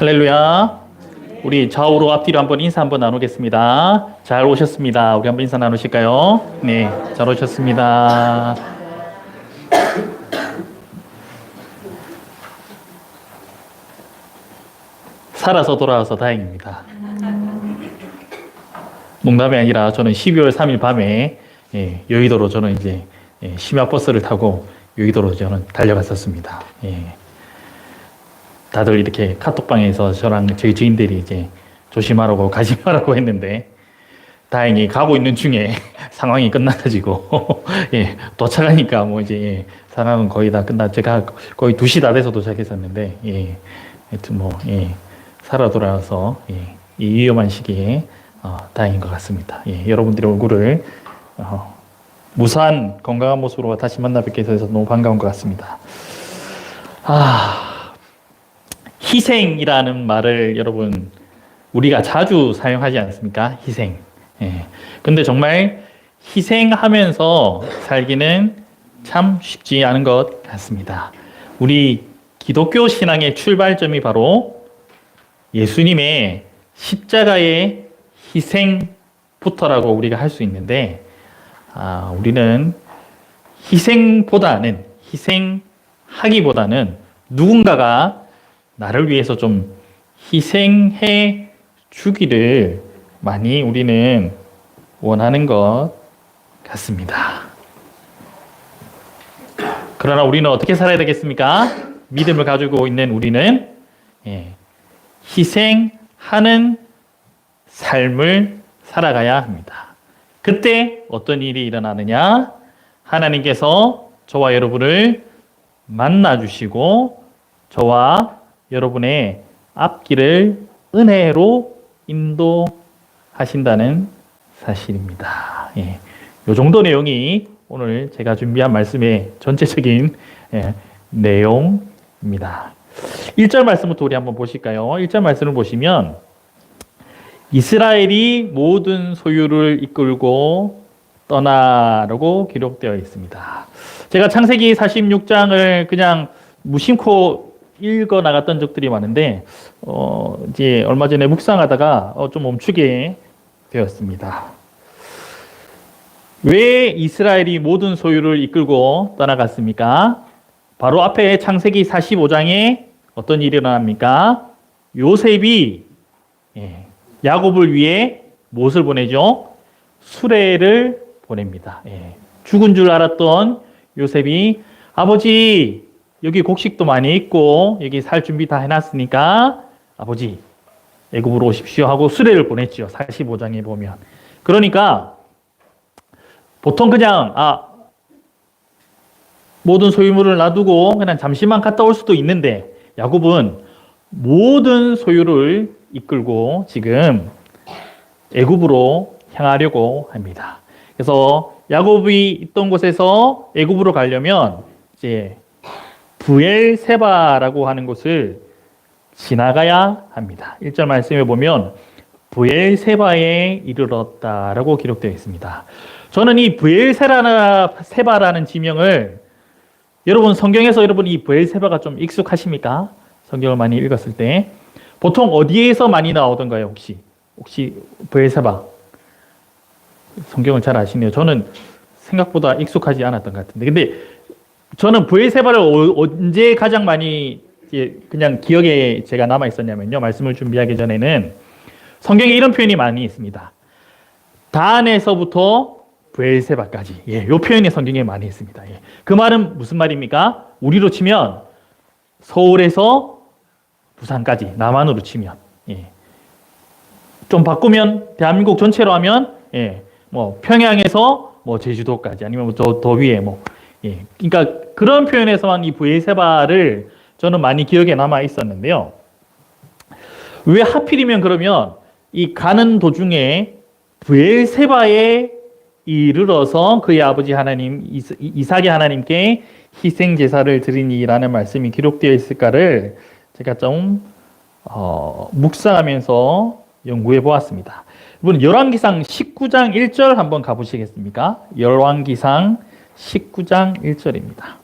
할렐루야. 우리 좌우로 앞뒤로 한번 인사 한번 나누겠습니다. 잘 오셨습니다. 우리 한번 인사 나누실까요? 네, 잘 오셨습니다. 살아서 돌아와서 다행입니다. 농담이 아니라 저는 12월 3일 밤에 여의도로 저는 이제 심야버스를 타고 여의도로 저는 달려갔었습니다. 다들 이렇게 카톡방에서 저랑 저희 지인들이 이제 조심하라고 가지 말라고 했는데 다행히 가고 있는 중에 상황이 끝나가지고 도착하니까 뭐 이제 상황은 거의 다 제가 거의 2시 다 돼서 도착했었는데 하여튼 살아 돌아와서 이 위험한 시기에 다행인 것 같습니다. 여러분들의 얼굴을 무사한 건강한 모습으로 다시 만나 뵙게 돼서 너무 반가운 것 같습니다. 희생이라는 말을 여러분 우리가 자주 사용하지 않습니까? 희생. 근데 정말 희생하면서 살기는 참 쉽지 않은 것 같습니다. 우리 기독교 신앙의 출발점이 바로 예수님의 십자가의 희생부터라고 우리가 할 수 있는데 우리는 희생하기보다는 누군가가 나를 위해서 좀 희생해 주기를 많이 우리는 원하는 것 같습니다. 그러나 우리는 어떻게 살아야 되겠습니까? 믿음을 가지고 있는 우리는 희생하는 삶을 살아가야 합니다. 그때 어떤 일이 일어나느냐? 하나님께서 저와 여러분을 만나주시고 저와 여러분의 앞길을 은혜로 인도하신다는 사실입니다. 이 정도 내용이 오늘 제가 준비한 말씀의 전체적인 내용입니다. 1절 말씀부터 우리 한번 보실까요? 1절 말씀을 보시면 이스라엘이 모든 소유를 이끌고 떠나라고 기록되어 있습니다. 제가 창세기 46장을 그냥 무심코 읽어 나갔던 적들이 많은데 이제 얼마 전에 묵상하다가 좀 멈추게 되었습니다. 왜 이스라엘이 모든 소유를 이끌고 떠나갔습니까? 바로 앞에 창세기 45장에 어떤 일이 일어납니까? 요셉이 야곱을 위해 무엇을 보내죠? 수레를 보냅니다. 죽은 줄 알았던 요셉이 아버지 여기 곡식도 많이 있고 여기 살 준비 다 해놨으니까 아버지 애굽으로 오십시오 하고 수레를 보냈죠. 45장에 보면. 그러니까 보통 그냥 모든 소유물을 놔두고 그냥 잠시만 갔다 올 수도 있는데 야곱은 모든 소유를 이끌고 지금 애굽으로 향하려고 합니다. 그래서 야곱이 있던 곳에서 애굽으로 가려면 이제 브엘세바라고 하는 곳을 지나가야 합니다. 1절 말씀에 보면 브엘세바에 이르렀다라고 기록되어 있습니다. 저는 이 브엘세바라는 지명을 여러분 성경에서 여러분 이 브엘세바가 좀 익숙하십니까? 성경을 많이 읽었을 때 보통 어디에서 많이 나오던가요? 혹시 브엘세바 성경을 잘 아시네요. 저는 생각보다 익숙하지 않았던 것 같은데 근데 저는 브엘세바를 언제 가장 많이 그냥 기억에 제가 남아 있었냐면요. 말씀을 준비하기 전에는 성경에 이런 표현이 많이 있습니다. 단에서부터 브엘세바까지. 이 표현이 성경에 많이 있습니다. 그 말은 무슨 말입니까? 우리로 치면 서울에서 부산까지, 남한으로 치면. 좀 바꾸면 대한민국 전체로 하면 뭐 평양에서 뭐 제주도까지 아니면 더 위에 그러니까 그런 표현에서만 이 브엘세바를 저는 많이 기억에 남아 있었는데요. 왜 하필이면 그러면 이 가는 도중에 브엘세바에 이르러서 그의 아버지 하나님 이삭의 하나님께 희생 제사를 드리니라는 말씀이 기록되어 있을까를 제가 좀 묵상하면서 연구해 보았습니다. 여러분 열왕기상 19장 1절 한번 가보시겠습니까? 열왕기상 19장 1절입니다.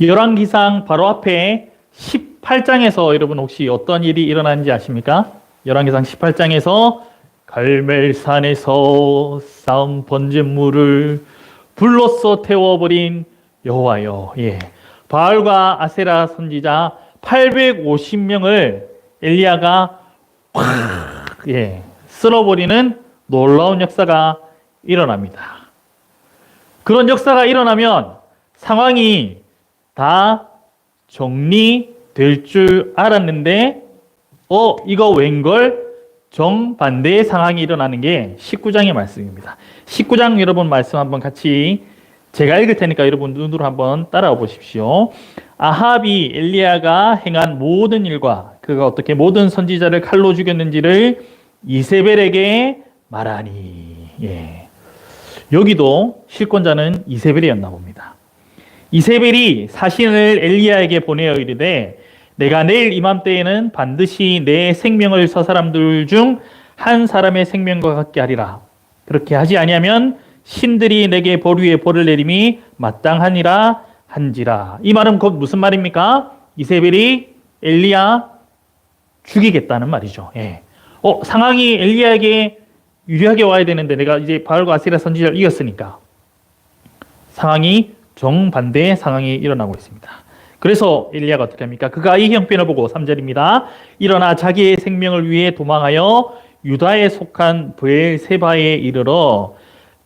열왕기상 바로 앞에 18장에서 여러분 혹시 어떤 일이 일어나는지 아십니까? 열왕기상 18장에서 갈멜산에서 쌓은 번제물을 불로써 태워버린 여호와여. 예. 바알과 아세라 선지자 850명을 엘리야가 확 쓸어버리는 놀라운 역사가 일어납니다. 그런 역사가 일어나면 상황이 다 정리될 줄 알았는데 이거 웬걸? 정반대의 상황이 일어나는 게 19장의 말씀입니다. 19장 여러분 말씀 한번 같이 제가 읽을 테니까 여러분 눈으로 한번 따라와 보십시오. 아합이 엘리야가 행한 모든 일과 그가 어떻게 모든 선지자를 칼로 죽였는지를 이세벨에게 말하니. 예. 여기도 실권자는 이세벨이었나 봅니다. 이세벨이 사신을 엘리야에게 보내어 이르되 내가 내일 이맘때에는 반드시 내 생명을 저 사람들 중 한 사람의 생명과 같게 하리라. 그렇게 하지 아니하면 신들이 내게 벌 위에 벌을 내림이 마땅하니라 한지라. 이 말은 곧 무슨 말입니까? 이세벨이 엘리야 죽이겠다는 말이죠. 예. 상황이 엘리야에게 유리하게 와야 되는데 내가 이제 바알과 아세라 선지자를 이겼으니까 상황이 정반대의 상황이 일어나고 있습니다. 그래서 엘리야가 어떻게 합니까? 그가 이 형편을 보고 3절입니다. 일어나 자기의 생명을 위해 도망하여 유다에 속한 브엘세바에 이르러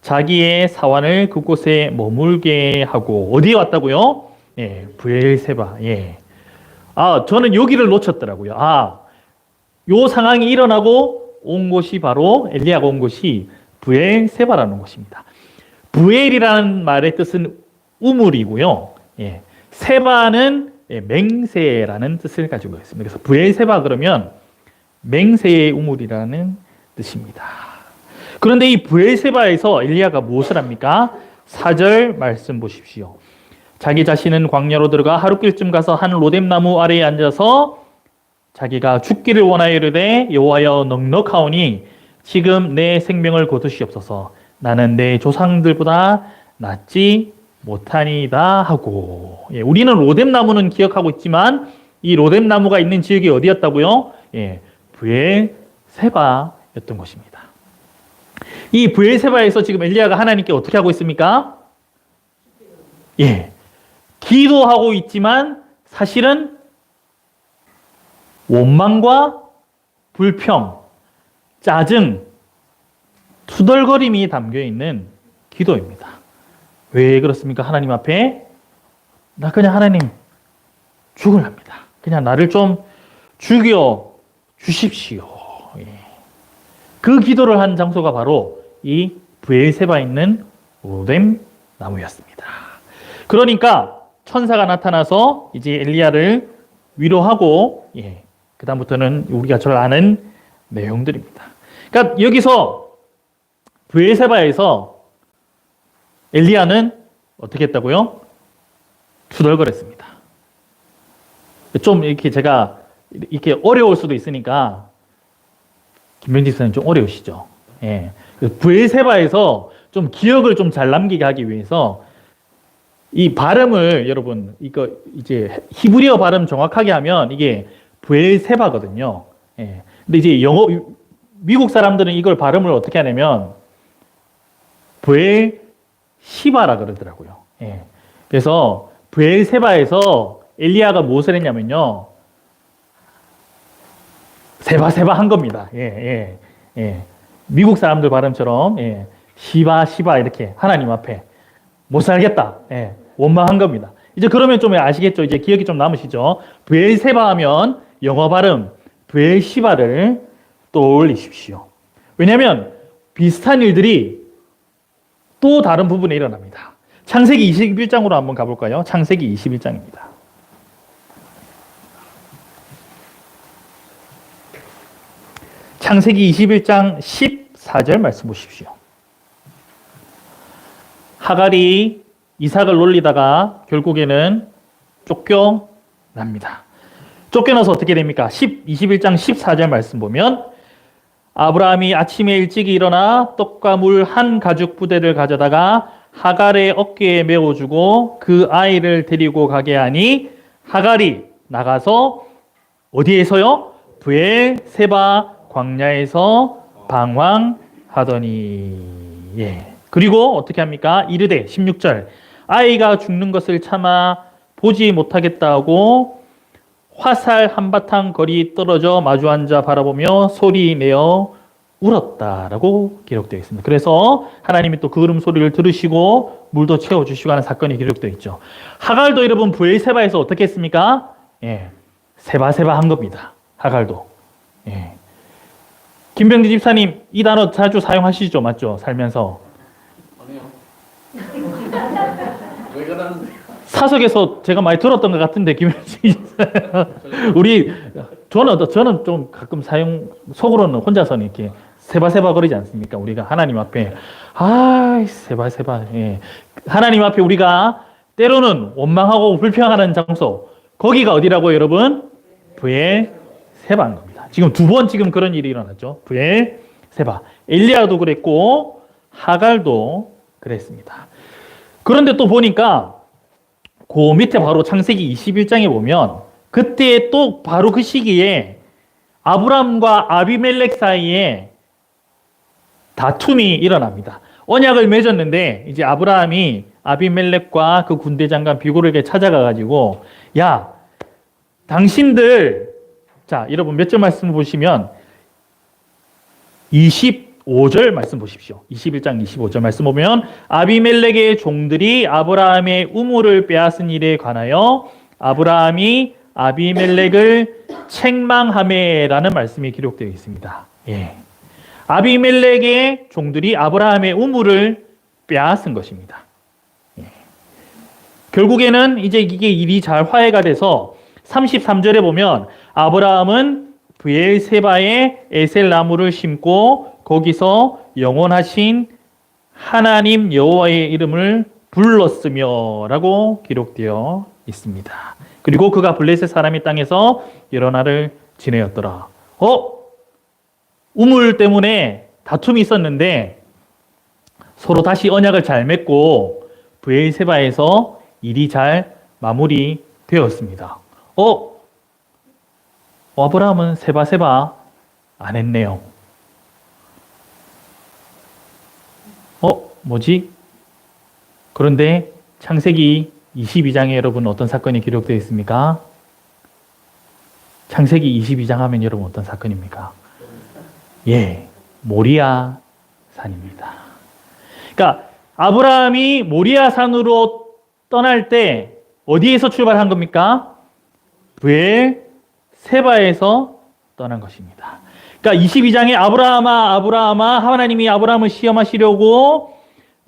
자기의 사환을 그곳에 머물게 하고. 어디에 왔다고요? 예, 브엘세바. 예. 저는 여기를 놓쳤더라고요. 요 상황이 일어나고 온 곳이 바로 엘리야가 온 곳이 브엘세바라는 곳입니다. 브엘이라는 말의 뜻은 우물이고요. 예. 세바는 맹세라는 뜻을 가지고 있습니다. 그래서 브엘세바 그러면 맹세의 우물이라는 뜻입니다. 그런데 이 브엘세바에서 엘리야가 무엇을 합니까? 4절 말씀 보십시오. 자기 자신은 광야로 들어가 하룻길쯤 가서 한 로뎀나무 아래에 앉아서 자기가 죽기를 원하여 이르되 여호와여 넉넉하오니 지금 내 생명을 거두시옵소서. 나는 내 조상들보다 낫지 못하니이다 하고. 예, 우리는 로뎀나무는 기억하고 있지만 이 로뎀나무가 있는 지역이 어디였다고요? 예, 브엘세바였던 것입니다. 이 브엘세바에서 지금 엘리야가 하나님께 어떻게 하고 있습니까? 예, 기도하고 있지만 사실은 원망과 불평, 짜증, 투덜거림이 담겨있는 기도입니다. 왜 그렇습니까? 하나님 앞에 나 그냥 하나님 죽으랍니다. 그냥 나를 좀 죽여 주십시오. 예. 그 기도를 한 장소가 바로 이 브엘세바에 있는 로뎀 나무였습니다. 그러니까 천사가 나타나서 이제 엘리야를 위로하고 그 다음부터는 우리가 잘 아는 내용들입니다. 그러니까 여기서 브엘세바에서 엘리야는 어떻게 했다고요? 투덜거렸습니다. 좀 이렇게 제가 이렇게 어려울 수도 있으니까 김병지 선생님 좀 어려우시죠? 예. 브엘세바에서 좀 기억을 좀 잘 남기게 하기 위해서 이 발음을 여러분 이거 이제 히브리어 발음 정확하게 하면 이게 브엘세바거든요. 예. 근데 이제 미국 사람들은 이걸 발음을 어떻게 하냐면 브엘시바라 그러더라고요. 예. 그래서 브엘세바에서 엘리야가 무엇을 했냐면요. 세바세바 한 겁니다. 미국 사람들 발음처럼 시바 이렇게 하나님 앞에 못 살겠다. 원망한 겁니다. 이제 그러면 좀 아시겠죠? 이제 기억이 좀 남으시죠? 브엘세바 하면 영어 발음 브엘시바를 떠올리십시오. 왜냐하면 비슷한 일들이 또 다른 부분에 일어납니다. 창세기 21장으로 한번 가볼까요? 창세기 21장입니다. 창세기 21장 14절 말씀 보십시오. 하갈이 이삭을 놀리다가 결국에는 쫓겨납니다. 쫓겨나서 어떻게 됩니까? 21장 14절 말씀 보면 아브라함이 아침에 일찍 일어나 떡과 물 한 가죽 부대를 가져다가 하갈의 어깨에 메워주고 그 아이를 데리고 가게 하니 하갈이 나가서 어디에서요? 브엘세바 광야에서 방황하더니. 예. 그리고 어떻게 합니까? 이르되 16절 아이가 죽는 것을 참아 보지 못하겠다고 화살 한바탕 거리 떨어져 마주 앉아 바라보며 소리 내어 울었다라고 기록되어 있습니다. 그래서 하나님이 또 그 울음소리를 들으시고 물도 채워주시고 하는 사건이 기록되어 있죠. 하갈도 여러분 브엘세바에서 어떻게 했습니까? 예, 세바세바 한 겁니다. 하갈도. 예. 김병지 집사님 이 단어 자주 사용하시죠? 맞죠? 살면서. 아니요. 왜 그러는데? 사석에서 제가 많이 들었던 것 같은데 김병지 집사님. 저는 좀 가끔 속으로는 혼자서는 이렇게 세바세바 거리지 않습니까? 우리가 하나님 앞에 세바세바. 예. 하나님 앞에 우리가 때로는 원망하고 불평하는 장소, 거기가 어디라고요, 여러분? 브엘세바인 겁니다. 지금 두 번 그런 일이 일어났죠. 브엘세바. 엘리야도 그랬고 하갈도 그랬습니다. 그런데 또 보니까 그 밑에 바로 창세기 21장에 보면 그때 또 바로 그 시기에 아브람과 아비멜렉 사이에 다툼이 일어납니다. 언약을 맺었는데 이제 아브라함이 아비멜렉과 그 군대 장관 비골에게 찾아가가지고 야, 당신들, 자, 여러분 몇 절 말씀 보시면 25절 말씀 보십시오. 21장 25절 말씀 보면 아비멜렉의 종들이 아브라함의 우물을 빼앗은 일에 관하여 아브라함이 아비멜렉을 책망하매라는 말씀이 기록되어 있습니다. 예. 아비멜렉의 종들이 아브라함의 우물을 빼앗은 것입니다. 예. 결국에는 이제 이게 일이 잘 화해가 돼서 33절에 보면 아브라함은 브엘세바에 에셀 나무를 심고 거기서 영원하신 하나님 여호와의 이름을 불렀으며라고 기록되어 있습니다. 그리고 그가 블레셋 사람의 땅에서 여러 날을 지내었더라. 우물 때문에 다툼이 있었는데 서로 다시 언약을 잘 맺고 브엘세바에서 일이 잘 마무리되었습니다. 아브라함은 세바세바 안 했네요. 뭐지? 그런데 창세기 22장에 여러분 어떤 사건이 기록되어 있습니까? 창세기 22장 하면 여러분 어떤 사건입니까? 예, 모리아 산입니다. 그러니까 아브라함이 모리아 산으로 떠날 때 어디에서 출발한 겁니까? 브엘세바에서 떠난 것입니다. 그러니까 22장에 아브라함아 하나님이 아브라함을 시험하시려고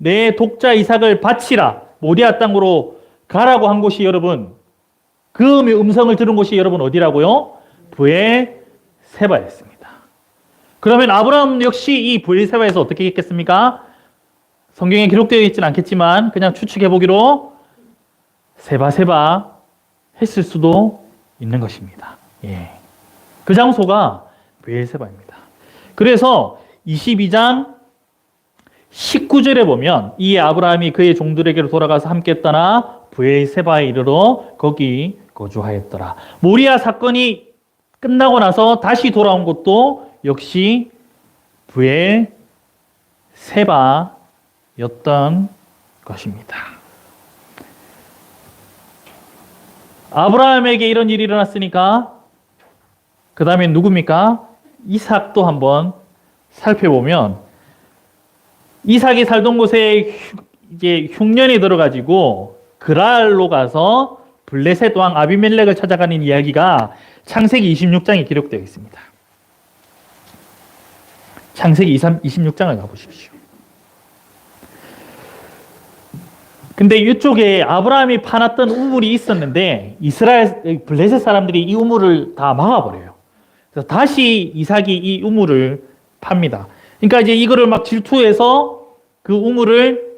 내 독자 이삭을 바치라 모리아 땅으로 가라고 한 곳이 여러분 그 음성을 들은 곳이 여러분 어디라고요? 브엘세바였습니다. 그러면 아브라함 역시 이 브엘세바에서 어떻게 했겠습니까? 성경에 기록되어 있지는 않겠지만 그냥 추측해 보기로 세바세바 했을 수도 있는 것입니다. 예. 그 장소가 브엘세바입니다. 그래서 22장 19절에 보면 이 아브라함이 그의 종들에게로 돌아가서 함께 떠나 브엘세바에 이르러 거기 거주하였더라. 모리아 사건이 끝나고 나서 다시 돌아온 곳도 역시 브엘세바였던 것입니다. 아브라함에게 이런 일이 일어났으니까 그 다음에 누굽니까? 이삭도 한번 살펴보면 이삭이 살던 곳에 이제 흉년이 들어가지고 그랄로 가서 블레셋 왕 아비멜렉을 찾아가는 이야기가 창세기 26장에 기록되어 있습니다. 창세기 26장을 가보십시오. 근데 이쪽에 아브라함이 파놨던 우물이 있었는데 블레셋 사람들이 이 우물을 다 막아버려요. 그래서 다시 이삭이 이 우물을 팝니다. 그러니까 이제 이거를 막 질투해서 그 우물을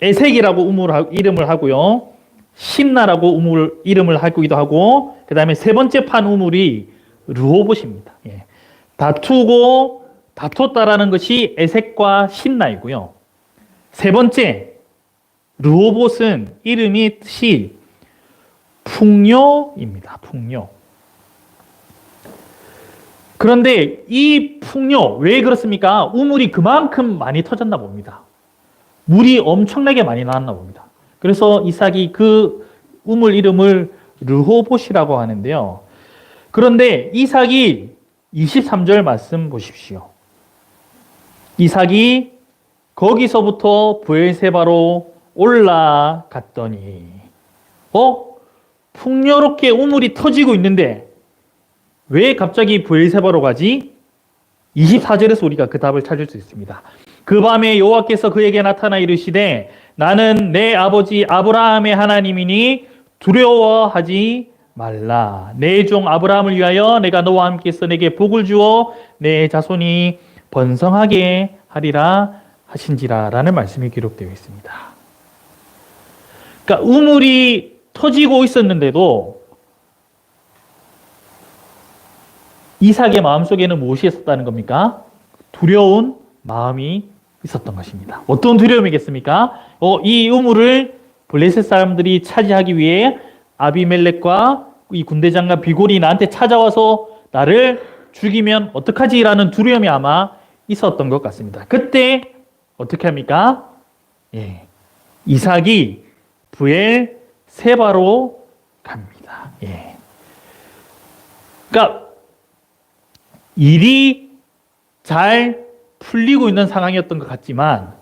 에색이라고 이름을 하고요. 신나라고 이름을 하기도 하고, 그 다음에 세 번째 판 우물이 르호봇입니다. 예. 다투었다라는 것이 에색과 신나이고요. 세 번째, 르호봇은 이름이 뜻이 풍요입니다. 풍요. 그런데 이 풍요, 왜 그렇습니까? 우물이 그만큼 많이 터졌나 봅니다. 물이 엄청나게 많이 나왔나 봅니다. 그래서 이삭이 그 우물 이름을 르호봇이라고 하는데요. 그런데 이삭이 23절 말씀 보십시오. 이삭이 거기서부터 브엘세바로 올라갔더니 풍요롭게 우물이 터지고 있는데 왜 갑자기 브엘세바로 가지? 24절에서 우리가 그 답을 찾을 수 있습니다. 그 밤에 여호와께서 그에게 나타나 이르시되 나는 내 아버지 아브라함의 하나님이니 두려워하지 말라. 내 종 아브라함을 위하여 내가 너와 함께서 내게 복을 주어 내 자손이 번성하게 하리라 하신지라 라는 말씀이 기록되어 있습니다. 그러니까 우물이 터지고 있었는데도 이삭의 마음속에는 무엇이 있었다는 겁니까? 두려운 마음이 있었던 것입니다. 어떤 두려움이겠습니까? 이 우물을 블레셋 사람들이 차지하기 위해 아비멜렉과 이 군대장과 비골이 나한테 찾아와서 나를 죽이면 어떡하지라는 두려움이 아마 있었던 것 같습니다. 그때 어떻게 합니까? 이삭이 브엘세바로 갑니다. 그러니까 일이 잘 풀리고 있는 상황이었던 것 같지만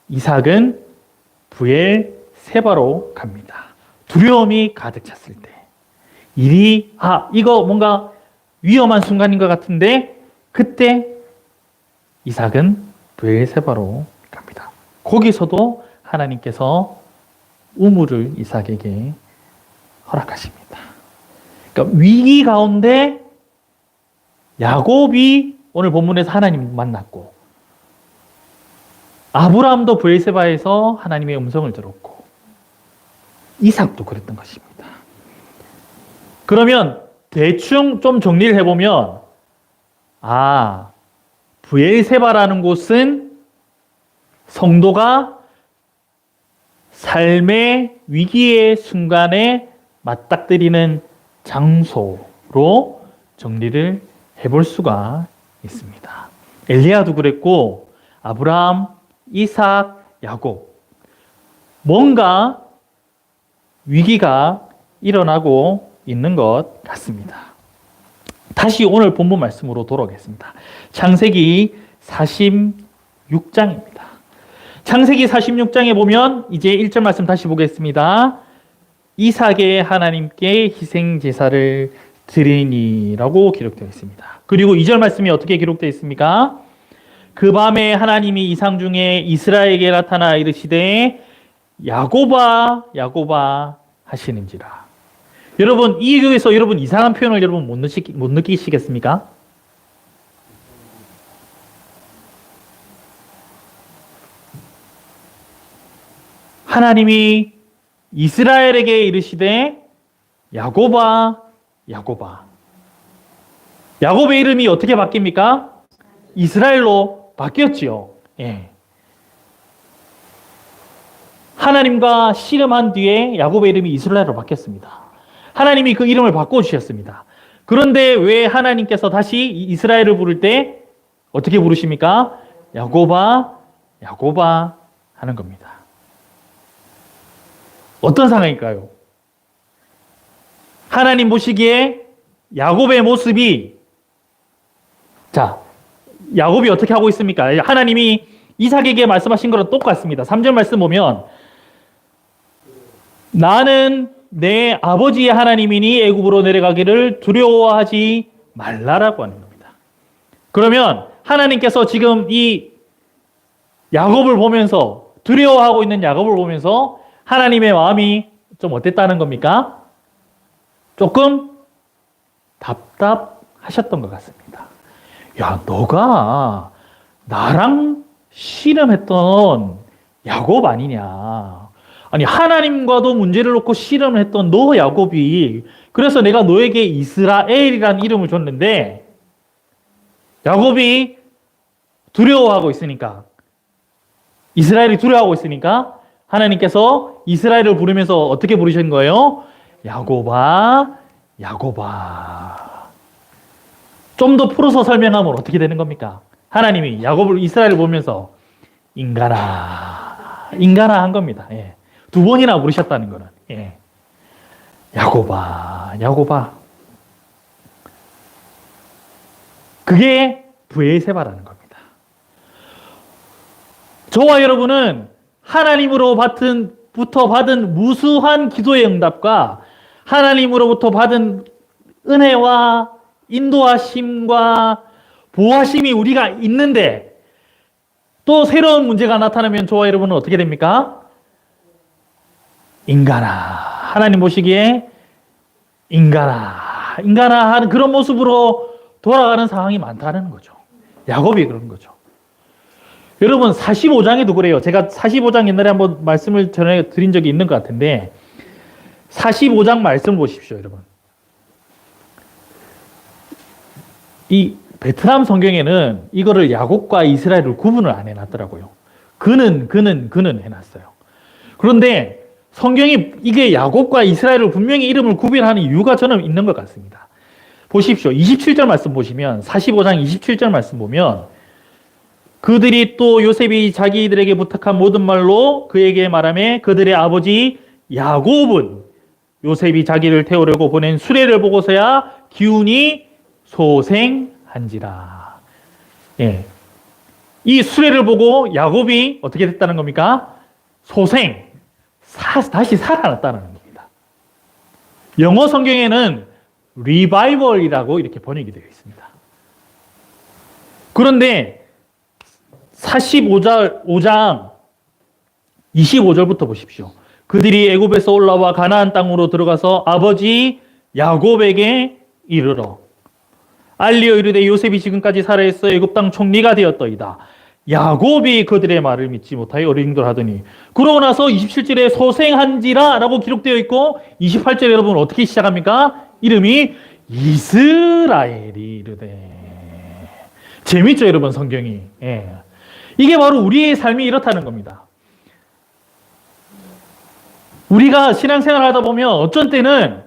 이삭은 브엘세바로 갑니다. 두려움이 가득 찼을 때 일이 이거 뭔가 위험한 순간인 것 같은데 그때 이삭은 브엘세바로 갑니다. 거기서도 하나님께서 우물을 이삭에게 허락하십니다. 그러니까 위기 가운데 야곱이 오늘 본문에서 하나님 만났고 아브라함도 브엘세바에서 하나님의 음성을 들었고 이삭도 그랬던 것입니다. 그러면 대충 좀 정리를 해보면 브엘세바라는 곳은 성도가 삶의 위기의 순간에 맞닥뜨리는 장소로 정리를 해볼 수가 있습니다. 엘리야도 그랬고 아브라함, 이삭, 야곱 뭔가 위기가 일어나고 있는 것 같습니다. 다시 오늘 본문 말씀으로 돌아오겠습니다. 창세기 46장입니다. 창세기 46장에 보면 이제 1절 말씀 다시 보겠습니다. 이삭의 하나님께 희생 제사를 드리니라고 기록되어 있습니다. 그리고 2절 말씀이 어떻게 기록되어 있습니까? 그 밤에 하나님이 이상 중에 이스라엘에게 나타나 이르시되 야곱아 야곱아 하시는지라. 여러분 이 교에서 여러분 이상한 표현을 여러분 못 느끼시겠습니까? 하나님이 이스라엘에게 이르시되 야곱아 야곱아. 야곱의 이름이 어떻게 바뀝니까? 이스라엘로 바뀌었지요. 하나님과 씨름한 뒤에 야곱의 이름이 이스라엘로 바뀌었습니다. 하나님이 그 이름을 바꿔주셨습니다. 그런데 왜 하나님께서 다시 이스라엘을 부를 때 어떻게 부르십니까? 야곱아, 야곱아 하는 겁니다. 어떤 상황일까요? 하나님 보시기에 야곱의 모습이 야곱이 어떻게 하고 있습니까? 하나님이 이삭에게 말씀하신 거랑 똑같습니다. 3절 말씀 보면 나는 내 아버지의 하나님이니 애굽으로 내려가기를 두려워하지 말라라고 하는 겁니다. 그러면 하나님께서 지금 이 야곱을 보면서 두려워하고 있는 야곱을 보면서 하나님의 마음이 좀 어땠다는 겁니까? 조금 답답하셨던 것 같습니다. 야, 너가 나랑 씨름했던 야곱 아니냐? 아니 하나님과도 문제를 놓고 씨름을 했던 너 야곱이 그래서 내가 너에게 이스라엘이라는 이름을 줬는데 야곱이 두려워하고 있으니까 이스라엘이 두려워하고 있으니까 하나님께서 이스라엘을 부르면서 어떻게 부르신 거예요? 야곱아, 야곱아. 좀 더 풀어서 설명하면 어떻게 되는 겁니까? 하나님이 야곱을, 이스라엘을 보면서 인간아, 인간아 한 겁니다. 예. 두 번이나 부르셨다는 거는. 예. 야곱아, 야곱아. 그게 브엘세바라는 겁니다. 저와 여러분은 하나님으로부터 받은 무수한 기도의 응답과 하나님으로부터 받은 은혜와 인도하심과 보호하심이 우리가 있는데 또 새로운 문제가 나타나면 저와 여러분은 어떻게 됩니까? 인간아, 하나님 보시기에 인간아, 인간아 하는 그런 모습으로 돌아가는 상황이 많다는 거죠. 야곱이 그런 거죠. 여러분 45장에도 그래요. 제가 45장 옛날에 한번 말씀을 전해드린 적이 있는 것 같은데 45장 말씀 보십시오, 여러분. 이 베트남 성경에는 이거를 야곱과 이스라엘을 구분을 안 해놨더라고요. 그는 해놨어요. 그런데 성경이 이게 야곱과 이스라엘을 분명히 이름을 구별하는 이유가 저는 있는 것 같습니다. 보십시오. 27절 말씀 보시면 45장 27절 말씀 보면 그들이 또 요셉이 자기들에게 부탁한 모든 말로 그에게 말하며 그들의 아버지 야곱은 요셉이 자기를 태우려고 보낸 수레를 보고서야 기운이 소생한지라. 예. 이 수레를 보고 야곱이 어떻게 됐다는 겁니까? 다시 살아났다는 겁니다. 영어 성경에는 리바이벌이라고 이렇게 번역이 되어 있습니다. 그런데 45장 25절부터 보십시오. 그들이 애굽에서 올라와 가나안 땅으로 들어가서 아버지 야곱에게 이르러 알리어 이르되 요셉이 지금까지 살아있어 애굽 땅 총리가 되었더이다. 야곱이 그들의 말을 믿지 못하여 어리둥절하더니 그러고 나서 27절에 소생한지라 라고 기록되어 있고 28절에 여러분 어떻게 시작합니까? 이름이 이스라엘이 이르되. 재밌죠 여러분 성경이. 예. 이게 바로 우리의 삶이 이렇다는 겁니다. 우리가 신앙생활 하다 보면 어쩐 때는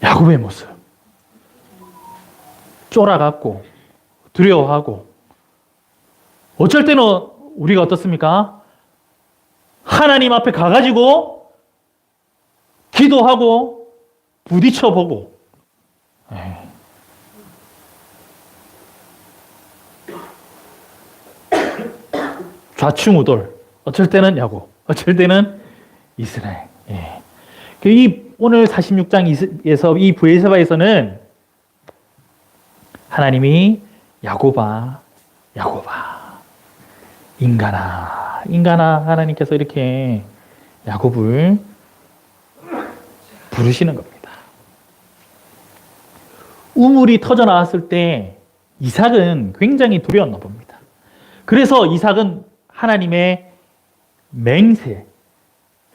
야곱의 모습 쫄아갖고 두려워하고 어쩔 때는 우리가 어떻습니까? 하나님 앞에 가가지고 기도하고 부딪혀보고 좌충우돌 어쩔 때는 야곱 어쩔 때는 이스라엘. 예. 이 오늘 46장에서 이 브엘세바에서는 하나님이 야곱아, 야곱아, 인간아, 인간아 하나님께서 이렇게 야곱을 부르시는 겁니다. 우물이 터져 나왔을 때 이삭은 굉장히 두려웠나 봅니다. 그래서 이삭은 하나님의 맹세,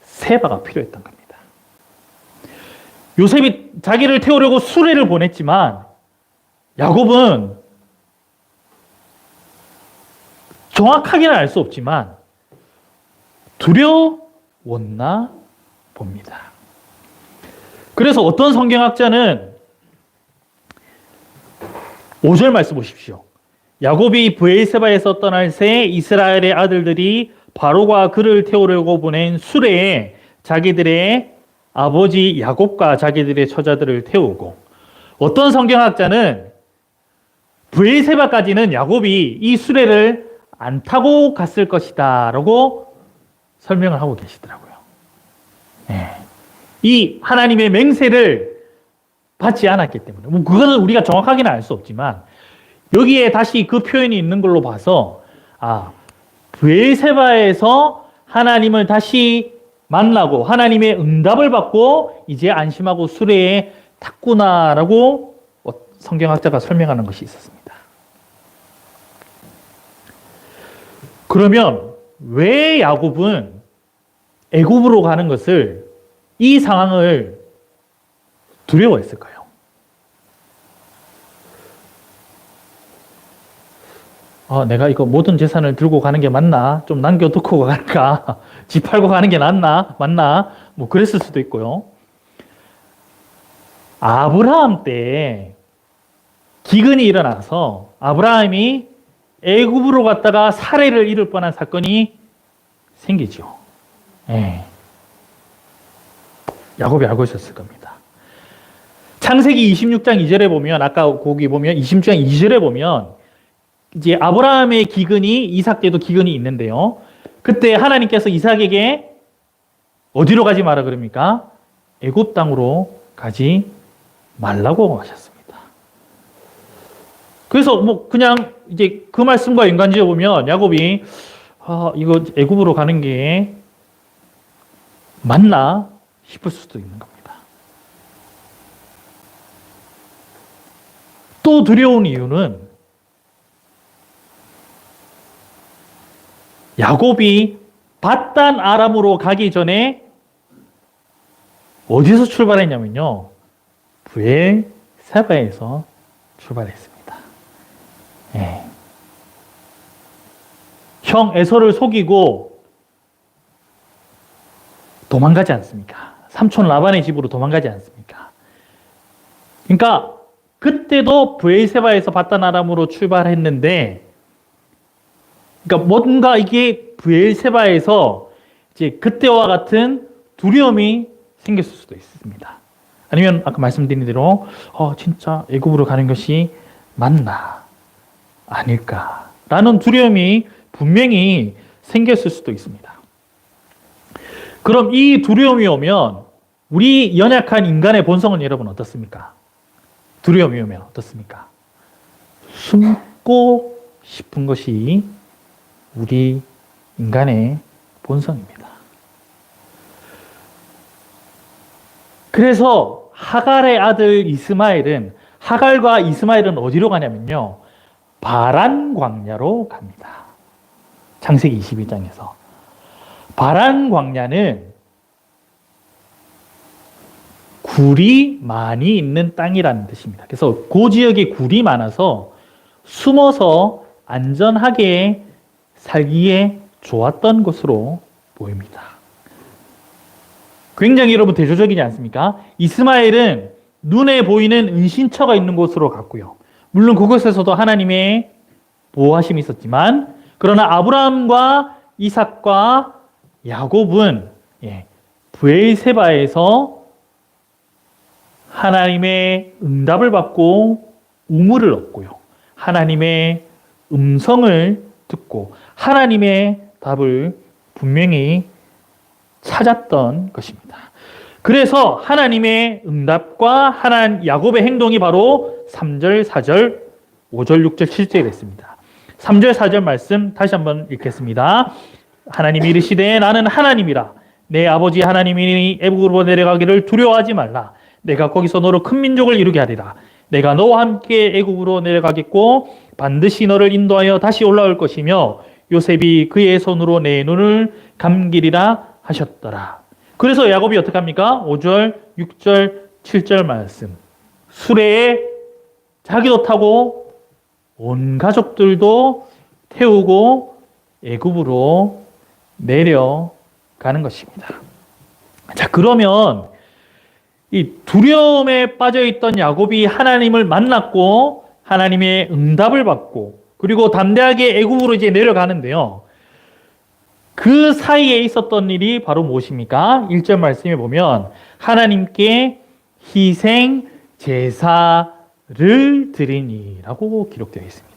세바가 필요했던 겁니다. 요셉이 자기를 태우려고 수레를 보냈지만 야곱은 정확하게는 알 수 없지만 두려웠나 봅니다. 그래서 어떤 성경학자는 5절 말씀 보십시오. 야곱이 브엘세바에서 떠날 새 이스라엘의 아들들이 바로가 그를 태우려고 보낸 수레에 자기들의 아버지 야곱과 자기들의 처자들을 태우고 어떤 성경학자는 브엘세바까지는 야곱이 이 수레를 안 타고 갔을 것이다 라고 설명을 하고 계시더라고요. 네. 이 하나님의 맹세를 받지 않았기 때문에 뭐 그거는 우리가 정확하게는 알 수 없지만 여기에 다시 그 표현이 있는 걸로 봐서 브엘세바에서 하나님을 다시 만나고 하나님의 응답을 받고 이제 안심하고 수레에 탔구나라고 성경학자가 설명하는 것이 있었습니다. 그러면 왜 야곱은 애굽으로 가는 것을 이 상황을 두려워했을까요? 내가 이거 모든 재산을 들고 가는 게 맞나? 좀 남겨두고 갈까? 집 팔고 가는 게 낫나? 맞나? 뭐 그랬을 수도 있고요. 아브라함 때 기근이 일어나서 아브라함이 애굽으로 갔다가 살해를 이룰 뻔한 사건이 생기죠. 예. 야곱이 알고 있었을 겁니다. 창세기 26장 2절에 보면, 아까 거기 보면 26장 2절에 보면 이제 아브라함의 기근이 이삭 때도 기근이 있는데요. 그때 하나님께서 이삭에게 어디로 가지 마라 그럽니까? 애굽 땅으로 가지 말라고 하셨습니다. 그래서 뭐 그냥 이제 그 말씀과 연관지어 보면 야곱이 이거 애굽으로 가는 게 맞나 싶을 수도 있는 겁니다. 또 두려운 이유는 야곱이 밧단 아람으로 가기 전에 어디서 출발했냐면요. 브엘세바에서 출발했습니다. 예. 형 에서를 속이고 도망가지 않습니까? 삼촌 라반의 집으로 도망가지 않습니까? 그러니까 그때도 브엘세바에서 밧단 아람으로 출발했는데, 그러니까 뭔가 이게 브엘세바에서 이제 그때와 같은 두려움이 생겼을 수도 있습니다. 아니면 아까 말씀드린 대로 진짜 애굽으로 가는 것이 맞나 아닐까라는 두려움이 분명히 생겼을 수도 있습니다. 그럼 이 두려움이 오면 우리 연약한 인간의 본성은 여러분 어떻습니까? 두려움이 오면 어떻습니까? 숨고 싶은 것이 우리 인간의 본성입니다. 그래서 하갈의 아들 하갈과 이스마엘은 어디로 가냐면요. 바란 광야로 갑니다. 창세기 21장에서. 바란 광야는 굴이 많이 있는 땅이라는 뜻입니다. 그래서 그 지역에 굴이 많아서 숨어서 안전하게 살기에 좋았던 곳으로 보입니다. 굉장히 여러분 대조적이지 않습니까? 이스마엘은 눈에 보이는 은신처가 있는 곳으로 갔고요. 물론 그곳에서도 하나님의 보호하심이 있었지만, 그러나 아브라함과 이삭과 야곱은 브엘세바에서 하나님의 응답을 받고 우물을 얻고요. 하나님의 음성을 듣고 하나님의 답을 분명히 찾았던 것입니다. 그래서 하나님의 응답과 야곱의 행동이 바로 3절, 4절, 5절, 6절, 7절에 됐습니다. 3절, 4절 말씀 다시 한번 읽겠습니다. 하나님이 이르시되 나는 하나님이라. 내 아버지 하나님이 애굽으로 내려가기를 두려워하지 말라. 내가 거기서 너로 큰 민족을 이루게 하리라. 내가 너와 함께 애굽으로 내려가겠고 반드시 너를 인도하여 다시 올라올 것이며 요셉이 그의 손으로 내 눈을 감기리라 하셨더라. 그래서 야곱이 어떻게 합니까? 5절, 6절, 7절 말씀. 수레에 자기도 타고 온 가족들도 태우고 애굽으로 내려가는 것입니다. 자, 그러면 이 두려움에 빠져있던 야곱이 하나님을 만났고 하나님의 응답을 받고 그리고 담대하게 애굽으로 이제 내려가는데요. 그 사이에 있었던 일이 바로 무엇입니까? 1절 말씀에 보면 하나님께 희생 제사를 드리니라고 기록되어 있습니다.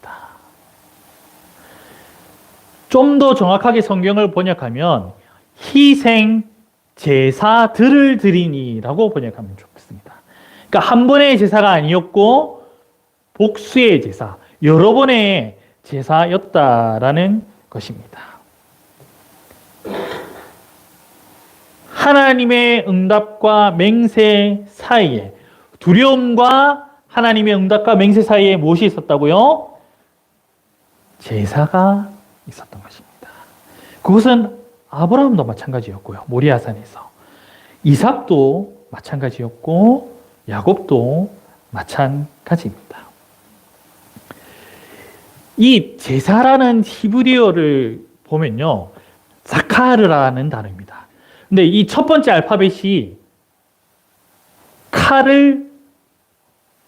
좀 더 정확하게 성경을 번역하면 희생 제사들을 드리니라고 번역하면 좋겠습니다. 그러니까 한 번의 제사가 아니었고 복수의 제사, 여러 번의 제사였다라는 것입니다. 하나님의 응답과 맹세 사이에, 두려움과 하나님의 응답과 맹세 사이에 무엇이 있었다고요? 제사가 있었던 것입니다. 그것은 아브라함도 마찬가지였고요. 모리아산에서. 이삭도 마찬가지였고 야곱도 마찬가지입니다. 이 제사라는 히브리어를 보면요, 사카르라는 단어입니다. 근데 이 첫 번째 알파벳이 칼을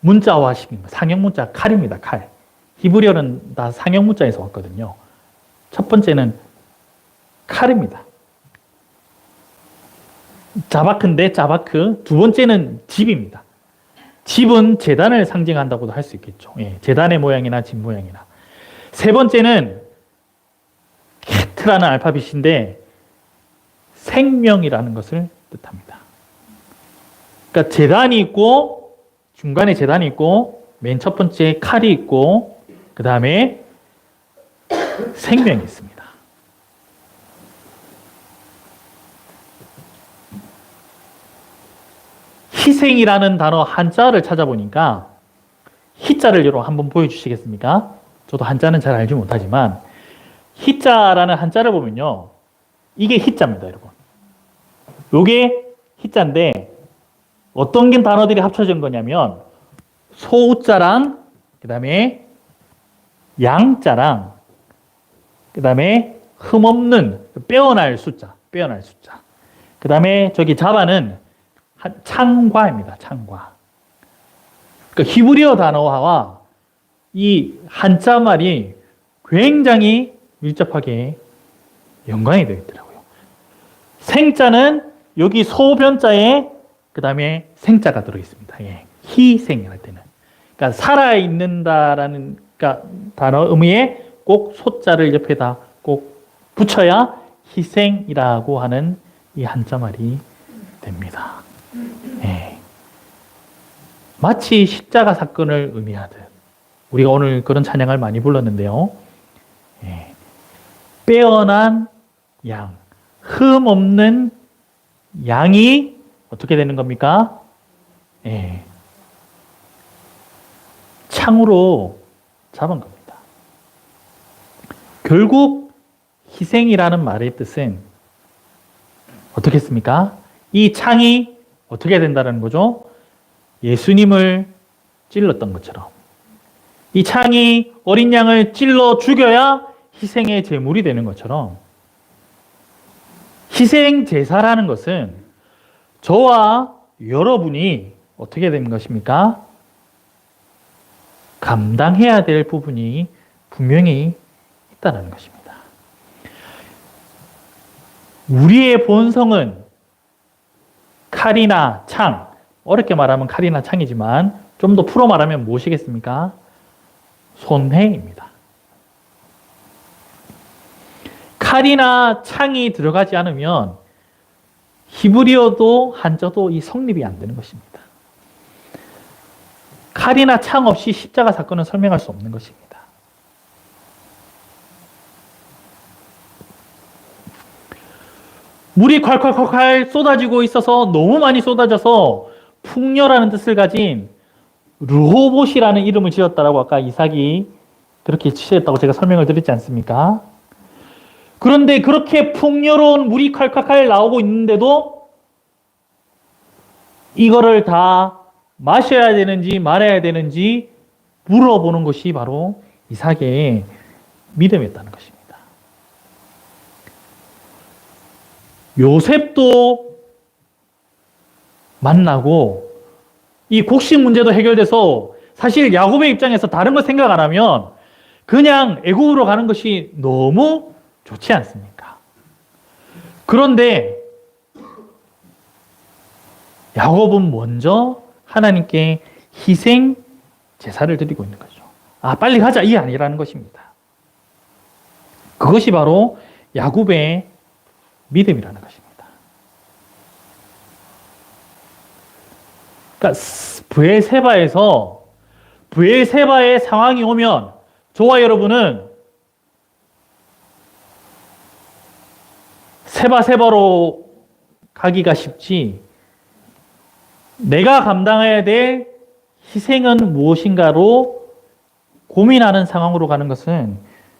문자화시킵니다. 상형 문자 칼입니다. 칼. 히브리어는 다 상형 문자에서 왔거든요. 첫 번째는 칼입니다. 자바크인데 자바크. 두 번째는 집입니다. 집은 제단을 상징한다고도 할 수 있겠죠. 예, 제단의 모양이나 집 모양이나. 세 번째는 케트라는 알파벳인데 생명이라는 것을 뜻합니다. 그러니까 제단이 있고 중간에 제단이 있고 맨 첫 번째 칼이 있고 그 다음에 생명이 있습니다. 희생이라는 단어 한자를 찾아보니까 희자를 여러분 한번 보여주시겠습니까? 저도 한자는 잘 알지 못하지만 희자라는 한자를 보면요, 이게 희자입니다, 여러분. 요게 희자인데 어떤 게 단어들이 합쳐진 거냐면 소자랑 그 다음에 양자랑 그 다음에 흠없는 빼어날 숫자, 빼어날 숫자. 그 다음에 저기 자바는 창과입니다. 창과. 그러니까 히브리어 단어와 이 한자 말이 굉장히 밀접하게 연관이 되어 있더라고요. 생자는 여기 소변자에 그 다음에 생자가 들어 있습니다. 예. 희생할 때는. 그러니까 살아있는다라는 그러니까 단어 의미에 꼭 소자를 옆에다 꼭 붙여야 희생이라고 하는 이 한자 말이 됩니다. 예. 마치 십자가 사건을 의미하듯 우리가 오늘 그런 찬양을 많이 불렀는데요. 예. 빼어난 양, 흠 없는 양이 어떻게 되는 겁니까? 예. 창으로 잡은 겁니다. 결국 희생이라는 말의 뜻은 어떻겠습니까? 이 창이 어떻게 된다는 거죠? 예수님을 찔렀던 것처럼. 이 창이 어린 양을 찔러 죽여야 희생의 제물이 되는 것처럼 희생 제사라는 것은 저와 여러분이 어떻게 되는 것입니까? 감당해야 될 부분이 분명히 있다는 것입니다. 우리의 본성은 칼이나 창, 어렵게 말하면 칼이나 창이지만 좀 더 풀어 말하면 무엇이겠습니까? 손해입니다. 칼이나 창이 들어가지 않으면 히브리어도 한자도 이 성립이 안 되는 것입니다. 칼이나 창 없이 십자가 사건은 설명할 수 없는 것입니다. 물이 콸콸콸콸 쏟아지고 있어서 너무 많이 쏟아져서 풍녀라는 뜻을 가진 르호봇이라는 이름을 지었다라고 아까 이삭이 그렇게 지었다고 제가 설명을 드렸지 않습니까? 그런데 그렇게 풍요로운 물이 콸콸콸 나오고 있는데도 이거를 다 마셔야 되는지 말아야 되는지 물어보는 것이 바로 이삭의 믿음이었다는 것입니다. 요셉도 만나고 이 곡식 문제도 해결돼서 사실 야곱의 입장에서 다른 거 생각 안 하면 그냥 애굽으로 가는 것이 너무 좋지 않습니까? 그런데 야곱은 먼저 하나님께 희생 제사를 드리고 있는 거죠. 아, 빨리 가자 이 아니라는 것입니다. 그것이 바로 야곱의 믿음이라는 것입니다. 그러니까 브엘세바의 상황이 오면 저와 여러분은 세바로 가기가 쉽지 내가 감당해야 될 희생은 무엇인가로 고민하는 상황으로 가는 것은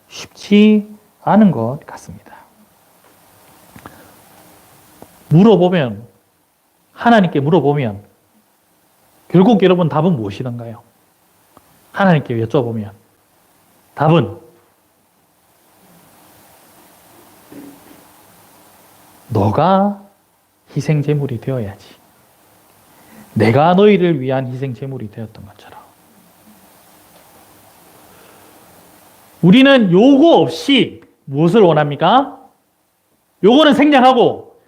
쉽지 않은 것 같습니다. 하나님께 물어보면 결국 여러분 답은 무엇이던가요? 하나님께 여쭤보면 답은 너가 희생 제물이 되어야지. 내가 너희를 위한 희생 제물이 되었던 것처럼. 우리는 요거 없이 무엇을 원합니까? 요거는 생략하고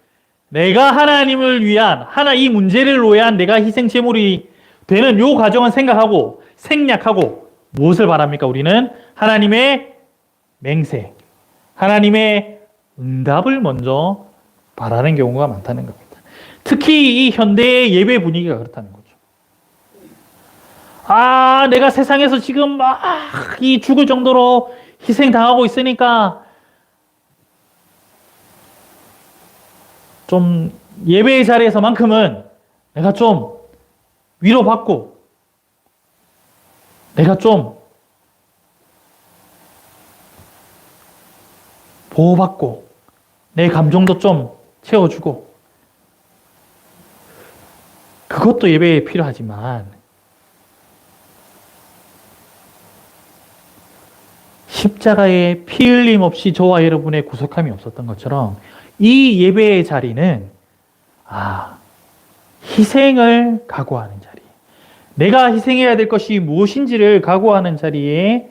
내가 하나님을 위한 이 문제를 위한 내가 희생 제물이 되는 요 과정은 생각하고 생략하고 무엇을 바랍니까? 우리는 하나님의 맹세, 하나님의 응답을 먼저 바라는 경우가 많다는 겁니다. 특히 이 현대의 예배 분위기가 그렇다는 거죠. 내가 세상에서 지금 막 이 죽을 정도로 희생당하고 있으니까 좀 예배의 자리에서만큼은 내가 좀 위로받고 내가 좀 보호받고 내 감정도 좀 채워주고 그것도 예배에 필요하지만 십자가에 피 흘림 없이 저와 여러분의 구속함이 없었던 것처럼 이 예배의 자리는 희생을 각오하는 자리, 내가 희생해야 될 것이 무엇인지를 각오하는 자리가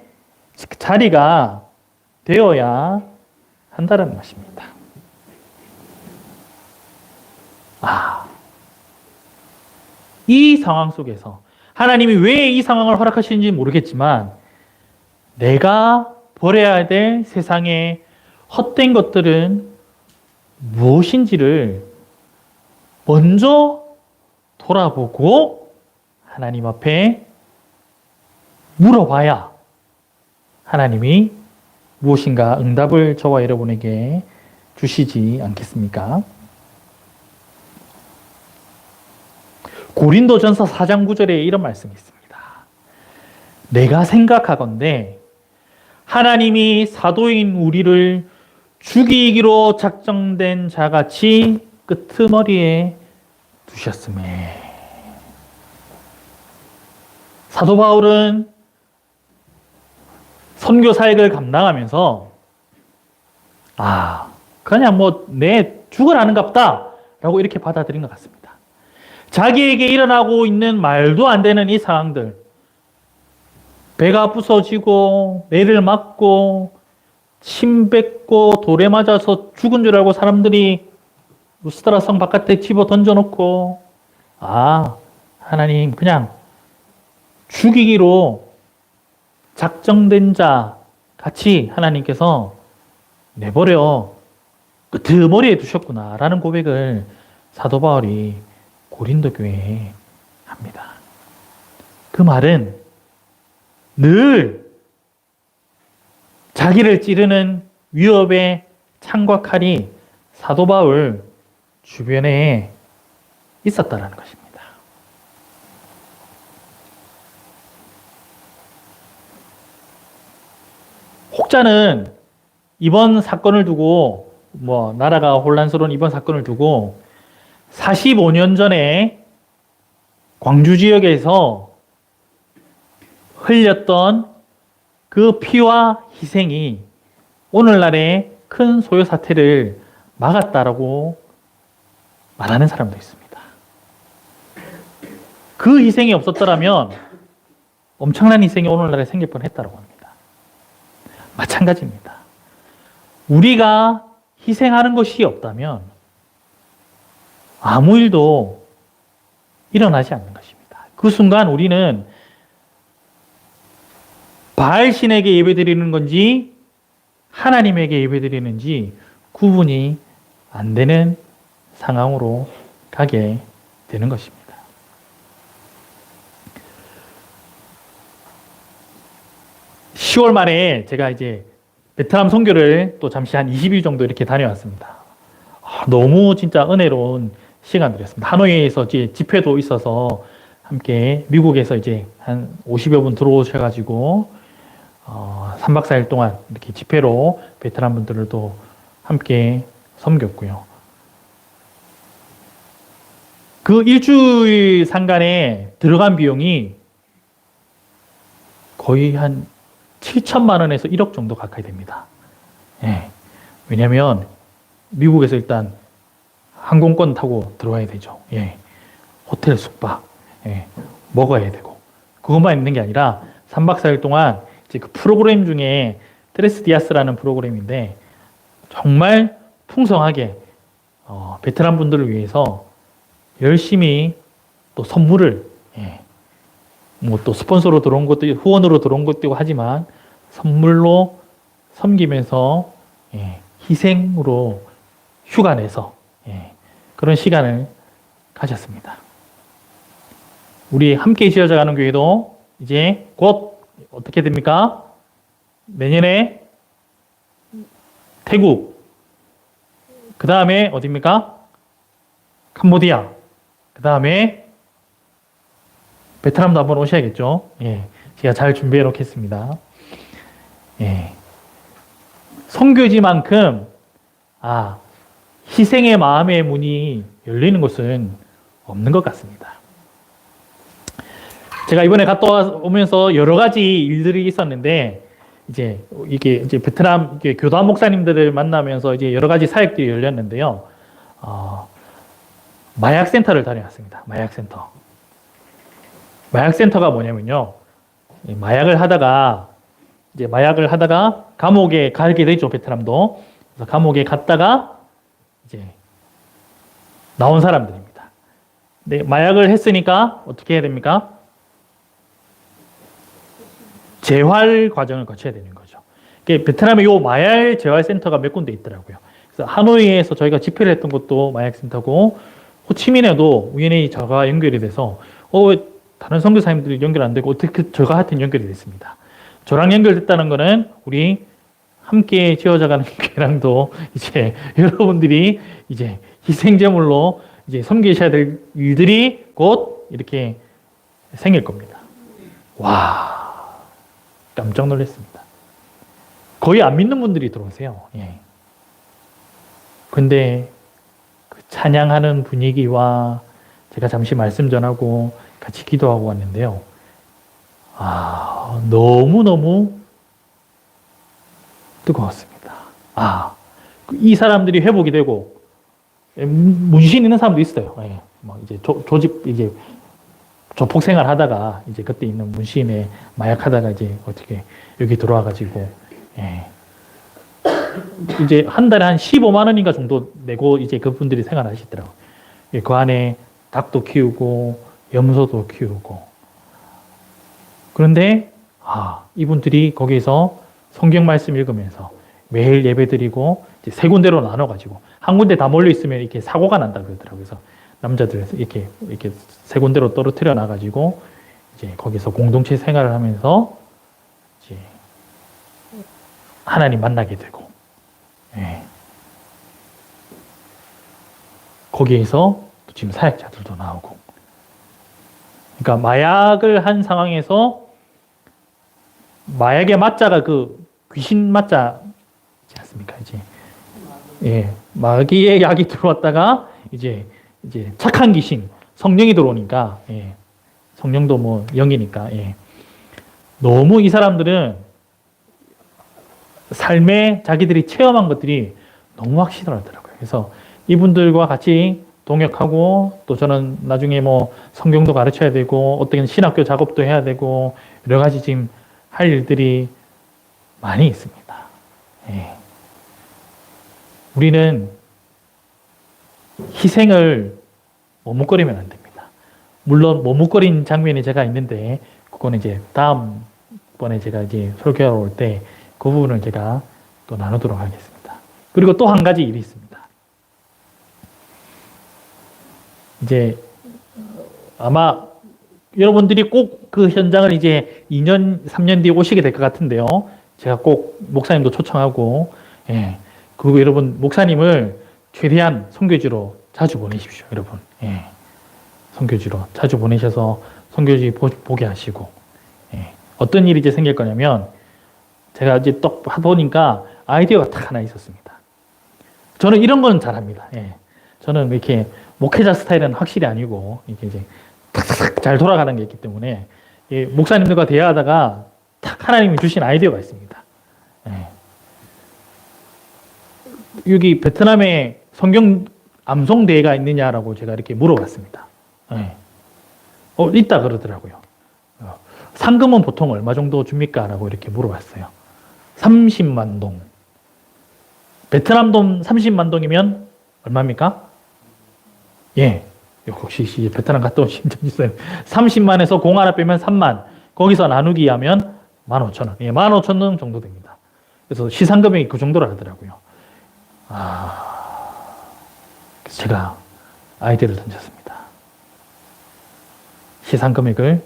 되어야 한다는 것입니다. 이 상황 속에서 하나님이 왜 이 상황을 허락하시는지 모르겠지만 내가 버려야 될 세상의 헛된 것들은 무엇인지를 먼저 돌아보고 하나님 앞에 물어봐야 하나님이 무엇인가 응답을 저와 여러분에게 주시지 않겠습니까? 고린도전서 4장 9절에 이런 말씀이 있습니다. 내가 생각하건대 하나님이 사도인 우리를 죽이기로 작정된 자같이 끄트머리에 두셨음에. 사도 바울은 선교 사역을 감당하면서 그냥 내 죽으라는갑다 라고 이렇게 받아들인 것 같습니다. 자기에게 일어나고 있는 말도 안 되는 이 상황들, 배가 부서지고 매를 맞고 침 뱉고 돌에 맞아서 죽은 줄 알고 사람들이 루스드라 성 바깥에 집어 던져놓고 하나님 그냥 죽이기로 작정된 자 같이 하나님께서 내버려 끄트머리에 두셨구나라는 고백을 사도 바울이 고린도 교회에 합니다. 그 말은 늘 자기를 찌르는 위협의 창과 칼이 사도 바울 주변에 있었다는 것입니다. 혹자는 이번 사건을 두고 나라가 혼란스러운 이번 사건을 두고 45년 전에 광주 지역에서 흘렸던 그 피와 희생이 오늘날의 큰 소요 사태를 막았다라고 말하는 사람도 있습니다. 그 희생이 없었더라면 엄청난 희생이 오늘날에 생길 뻔했다고 합니다. 마찬가지입니다. 우리가 희생하는 것이 없다면 아무 일도 일어나지 않는 것입니다. 그 순간 우리는 바알 신에게 예배드리는 건지 하나님에게 예배드리는지 구분이 안 되는 상황으로 가게 되는 것입니다. (10월) 말에 제가 이제 베트남 선교를 또 잠시 한 20일 정도 이렇게 다녀왔습니다. 너무 진짜 은혜로운 시간들이었습니다. 하노이에서 이제 집회도 있어서 함께 미국에서 이제 한 50여 분 들어오셔가지고 3박 4일 동안 이렇게 집회로 베트남 분들을 또 함께 섬겼고요. 그 일주일 상간에 들어간 비용이 거의 한 7천만 원에서 1억 정도 가까이 됩니다. 예. 왜냐하면 미국에서 일단 항공권 타고 들어와야 되죠. 예. 호텔 숙박, 예. 먹어야 되고. 그것만 있는 게 아니라 3박 4일 동안 이제 그 프로그램 중에 트레스 디아스라는 프로그램인데 정말 풍성하게 베테랑 분들을 위해서 열심히 또 선물을, 예. 뭐 또 스폰서로 들어온 것도 후원으로 들어온 것도 있고 하지만 선물로 섬기면서, 예. 희생으로 휴가 내서, 예. 그런 시간을 가졌습니다. 우리 함께 지어져가는 교회도 이제 곧 어떻게 됩니까? 내년에 태국, 그 다음에 어디입니까? 캄보디아, 그 다음에 베트남도 한번 오셔야겠죠. 예, 제가 잘 준비해 놓겠습니다. 예, 선교지만큼 희생의 마음의 문이 열리는 곳은 없는 것 같습니다. 제가 이번에 갔다 오면서 여러 가지 일들이 있었는데, 이게 베트남 교단 목사님들을 만나면서 이제 여러 가지 사역들이 열렸는데요. 마약센터를 다녀왔습니다. 마약센터가 뭐냐면요. 마약을 하다가 감옥에 가게 되죠, 베트남도. 그래서 감옥에 갔다가 이제 나온 사람들입니다. 근데 마약을 했으니까 어떻게 해야 됩니까? 재활 과정을 거쳐야 되는 거죠. 베트남에 요 마약 재활 센터가 몇 군데 있더라고요. 그래서 하노이에서 저희가 집회를 했던 것도 마약 센터고, 호치민에도 우연히 저가 연결이 돼서 다른 선교사님들이 연결 안 되고 어떻게 저가 하여튼 연결이 됐습니다. 저랑 연결됐다는 거는 우리 함께 지어져가는 교회랑도 이제 여러분들이 이제 희생제물로 이제 섬기셔야 될 일들이 곧 이렇게 생길 겁니다. 와. 깜짝 놀랐습니다. 거의 안 믿는 분들이 들어오세요. 예. 근데 그 찬양하는 분위기와 제가 잠시 말씀 전하고 같이 기도하고 왔는데요. 너무너무 뜨거웠습니다. 이 사람들이 회복이 되고, 문신 있는 사람도 있어요. 예. 이제 조폭 생활 하다가 이제 그때 있는 문신에 마약하다가 이제 어떻게 여기 들어와가지고, 예. 이제 한 달에 한 15만 원인가 정도 내고 이제 그분들이 생활하시더라고요. 예, 그 안에 닭도 키우고 염소도 키우고. 그런데 이분들이 거기서 성경 말씀 읽으면서 매일 예배 드리고 이제 세 군데로 나눠가지고 한 군데 다 몰려 있으면 이렇게 사고가 난다 그러더라고요. 그래서 남자들 이렇게 세 군데로 떨어뜨려 놔가지고 이제 거기서 공동체 생활을 하면서 이제 하나님 만나게 되고, 예. 거기에서 또 지금 사역자들도 나오고, 그러니까 마약을 한 상황에서 마약의 맞자가 그 귀신 맞자지 않습니까? 예, 마귀의 약이 들어왔다가 이제 착한 귀신, 성령이 들어오니까, 예, 성령도 뭐 영이니까, 예. 너무 이 사람들은 삶에 자기들이 체험한 것들이 너무 확실하더라고요. 그래서 이분들과 같이 동역하고, 또 저는 나중에 뭐 성경도 가르쳐야 되고, 어떻게 신학교 작업도 해야 되고, 여러 가지 지금 할 일들이 많이 있습니다. 예. 우리는 희생을 머뭇거리면 안 됩니다. 물론 머뭇거린 장면이 제가 있는데 그거는 이제 다음번에 제가 이제 설교하러 올 때 그 부분을 제가 또 나누도록 하겠습니다. 그리고 또 한 가지 일이 있습니다. 이제 아마 여러분들이 꼭 그 현장을 이제 2년, 3년 뒤에 오시게 될 것 같은데요. 제가 꼭 목사님도 초청하고, 예. 그리고 여러분 목사님을 최대한 선교지로 자주 보내십시오, 여러분. 예. 선교지로 자주 보내셔서 선교지 보게 하시고, 예. 어떤 일이 이제 생길 거냐면, 제가 이제 딱 보니까 아이디어가 딱 하나 있었습니다. 저는 이런 건 잘합니다. 예. 저는 이렇게 목회자 스타일은 확실히 아니고, 이렇게 이제 탁탁탁 잘 돌아가는 게 있기 때문에, 예. 목사님들과 대화하다가 딱 하나님이 주신 아이디어가 있습니다. 예. 여기 베트남에 성경 암송대회가 있느냐라고 제가 이렇게 물어봤습니다. 예. 있다 그러더라고요. 상금은 보통 얼마 정도 줍니까? 라고 이렇게 물어봤어요. 30만 동. 베트남 돈 30만 동이면 얼마입니까? 예. 역시 베트남 갔다 오신 적 있어요. 30만에서 공 하나 빼면 3만. 거기서 나누기 하면 15,000원. 예, 15,000원 정도 됩니다. 그래서 시상금액이 그 정도라 하더라고요. 그래서 제가 아이디어를 던졌습니다. 시상금액을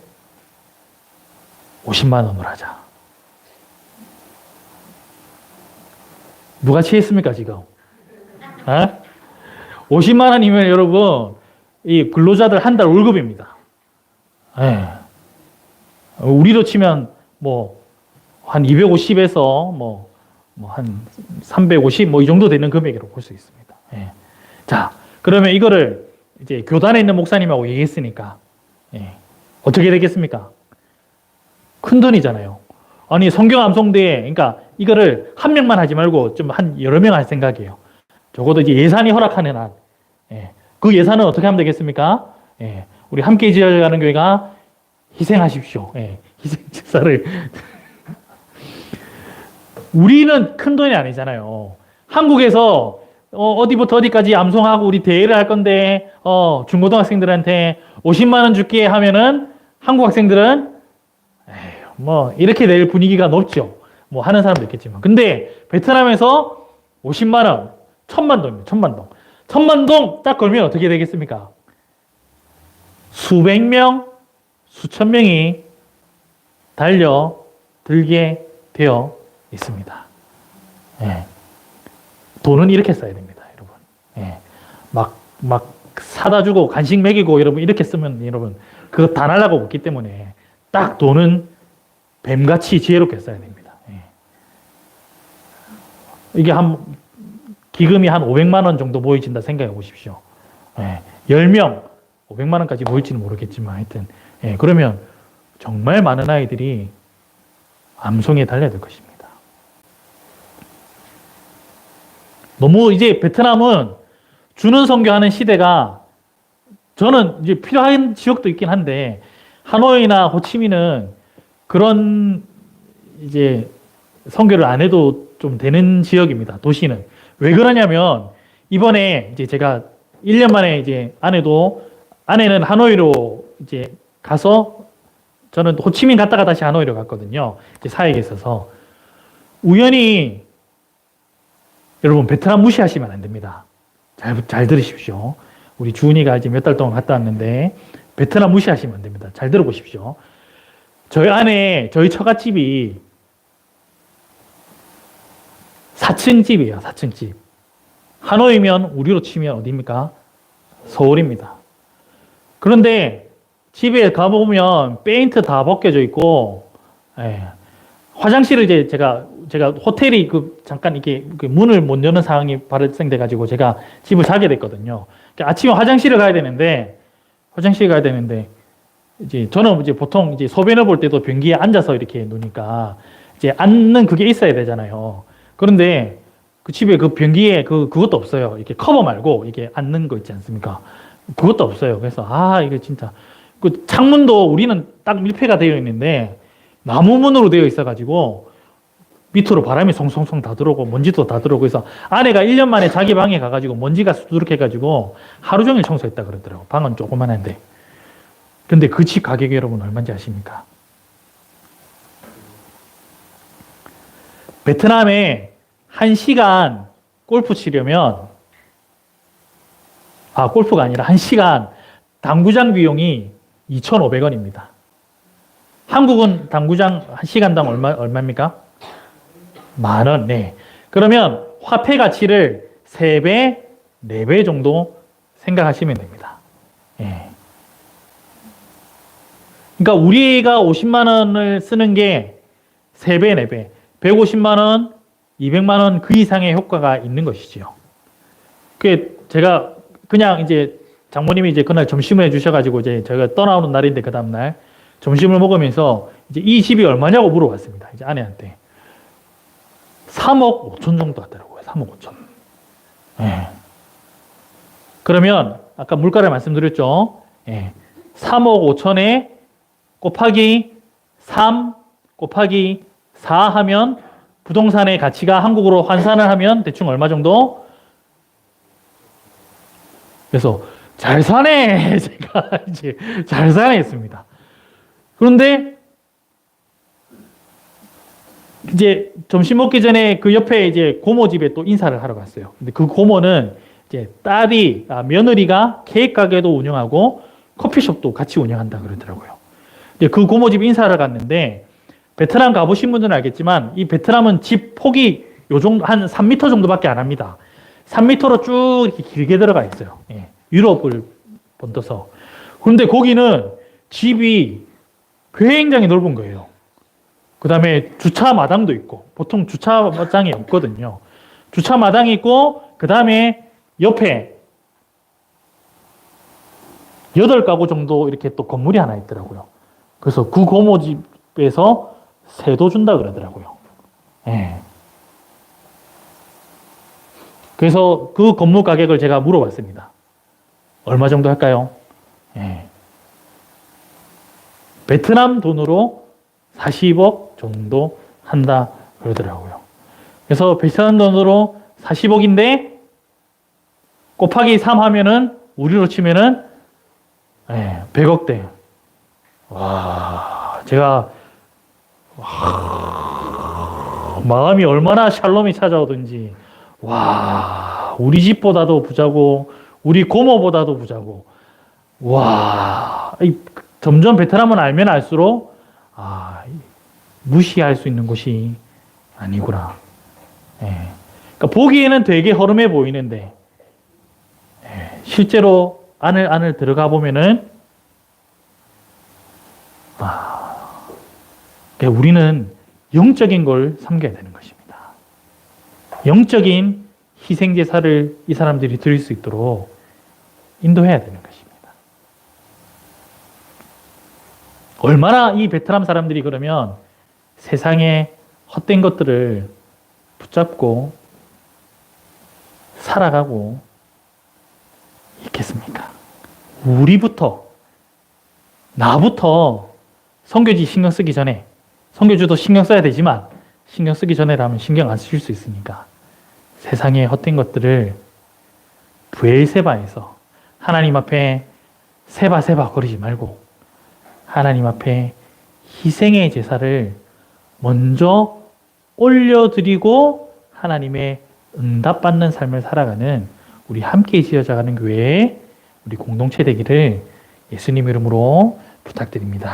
50만 원으로 하자. 누가 취했습니까, 지금? 50만 원이면 여러분, 이 근로자들 한 달 월급입니다. 예. 우리로 치면 한 250에서 한 350 이 정도 되는 금액이라고 볼 수 있습니다. 예. 자, 그러면 이거를 이제 교단에 있는 목사님하고 얘기했으니까 어떻게 되겠습니까? 큰 돈이잖아요. 아니 성경 암송대회, 그러니까 이거를 한 명만 하지 말고 좀 한 여러 명 할 생각이에요. 적어도 이제 예산이 허락하는 한. 그 예산은 어떻게 하면 되겠습니까? 우리 함께 지어가는 교회가 희생하십시오. 희생 제사를. 우리는 큰 돈이 아니잖아요. 한국에서 어디부터 어디까지 암송하고 우리 대회를 할 건데 중고등학생들한테 50만 원 줄게 하면은 한국 학생들은 이렇게 낼 분위기가 높죠. 하는 사람도 있겠지만. 근데 베트남에서 50만 원, 1000만 동입니다. 1000만 동. 1000만 동 딱 걸면 어떻게 되겠습니까? 수백 명, 수천 명이 달려들게 되어 있습니다. 돈은 이렇게 써야 됩니다, 여러분. 막 사다 주고 간식 먹이고 여러분 이렇게 쓰면 여러분 그거 다 날라가 없기 때문에 딱 돈은 뱀같이 지혜롭게 써야 됩니다. 이게 기금이 한 500만 원 정도 모여진다 생각해 보십시오. 10명 500만 원까지 모일지는 모르겠지만 하여튼 그러면 정말 많은 아이들이 암송에 달려들 것입니다. 너무 이제 베트남은 주는 선교하는 시대가 저는 이제 필요한 지역도 있긴 한데 하노이나 호치민은 그런 이제 선교를 안 해도 좀 되는 지역입니다. 도시는. 왜 그러냐면 이번에 이제 제가 1년 만에 이제 아내는 하노이로 이제 가서 저는 호치민 갔다가 다시 하노이로 갔거든요. 이제 사역에 있어서 우연히 여러분 베트남 무시하시면 안 됩니다. 잘 들으십시오. 우리 주은이가 이제 몇 달 동안 갔다 왔는데 베트남 무시하시면 안 됩니다. 잘 들어보십시오. 저희 처갓집이 4층 집이에요. 4층 집. 하노이면 우리로 치면 어디입니까? 서울입니다. 그런데 집에 가보면 페인트 다 벗겨져 있고 화장실을 이제 제가 호텔이 잠깐 이렇게 문을 못 여는 상황이 발생돼 가지고 제가 집을 자게 됐거든요. 아침에 화장실을 가야 되는데 이제 저는 이제 보통 이제 소변을 볼 때도 변기에 앉아서 이렇게 놓으니까 이제 앉는 그게 있어야 되잖아요. 그런데 그 집에 그 변기에 그것도 없어요. 이렇게 커버 말고 이게 앉는 거 있지 않습니까? 그것도 없어요. 그래서 이게 진짜 그 창문도 우리는 딱 밀폐가 되어 있는데 나무 문으로 되어 있어가지고 밑으로 바람이 송송송 다 들어오고 먼지도 다 들어오고 해서 아내가 1년 만에 자기 방에 가가지고 먼지가 수두룩해가지고 하루 종일 청소했다 그러더라고. 방은 조그만한데. 근데 그 집 가격이 여러분 얼마인지 아십니까? 베트남에 1시간 골프 치려면 골프가 아니라 1시간 당구장 비용이 2,500원입니다. 한국은 당구장 1시간당 얼마입니까? 10,000원. 네. 그러면 화폐 가치를 3배, 4배 정도 생각하시면 됩니다. 그러니까 우리가 50만 원을 쓰는 게 3배, 4배. 150만 원, 200만 원 그 이상의 효과가 있는 것이지요. 제가 그냥 이제 장모님이 이제 그날 점심을 해주셔가지고 이제 제가 떠나오는 날인데 그 다음날 점심을 먹으면서 이제 이 집이 얼마냐고 물어봤습니다. 이제 아내한테. 3억 5천 정도 하더라고요. 3억 5천. 예. 그러면 아까 물가를 말씀드렸죠. 예. 3억 5천에 곱하기 3 곱하기 4 하면 부동산의 가치가 한국으로 환산을 하면 대충 얼마 정도? 그래서 잘 사네. 제가 이제 잘 사네 했습니다. 그런데 이제 점심 먹기 전에 그 옆에 이제 고모 집에 또 인사를 하러 갔어요. 근데 그 고모는 이제 며느리가 케이크 가게도 운영하고 커피숍도 같이 운영한다 그러더라고요. 이제 그 고모 집 인사를 갔는데 베트남 가보신 분들은 알겠지만 이 베트남은 집 폭이 요 정도 한 3m 정도밖에 안 합니다. 3m로 쭉 이렇게 길게 들어가 있어요. 예, 유럽을 본떠서. 그런데 거기는 집이 굉장히 넓은 거예요. 그 다음에 주차 마당도 있고, 보통 주차 마당이 없거든요. 주차 마당이 있고, 그 다음에 옆에 8가구 정도 이렇게 또 건물이 하나 있더라고요. 그래서 그 고모 집에서 세도 준다 그러더라고요. 예. 그래서 그 건물 가격을 제가 물어봤습니다. 얼마 정도 할까요? 예. 베트남 돈으로 40억 정도 한다 그러더라고요. 그래서 베트남 돈으로 40억인데 곱하기 3 하면은 우리로 치면은 100억대. 와, 제가 마음이 얼마나 샬롬이 찾아오든지 와, 우리 집보다도 부자고 우리 고모보다도 부자고 와, 점점 베트남은 알면 알수록 무시할 수 있는 곳이 아니구나. 예. 그러니까 보기에는 되게 허름해 보이는데 실제로 안을 들어가 보면은 그러니까 우리는 영적인 걸 섬겨야 되는 것입니다. 영적인 희생 제사를 이 사람들이 드릴 수 있도록 인도해야 되는 것입니다. 얼마나 이 베트남 사람들이 그러면 세상에 헛된 것들을 붙잡고 살아가고 있겠습니까? 나부터 선교지 신경 쓰기 전에, 선교주도 신경 써야 되지만 신경 쓰기 전에라면 신경 안 쓰실 수 있으니까 세상의 헛된 것들을 브엘세바에서 하나님 앞에 세바 거리지 말고 하나님 앞에 희생의 제사를 먼저 올려드리고 하나님의 응답받는 삶을 살아가는 우리 함께 지어져가는 교회의 우리 공동체 되기를 예수님 이름으로 부탁드립니다.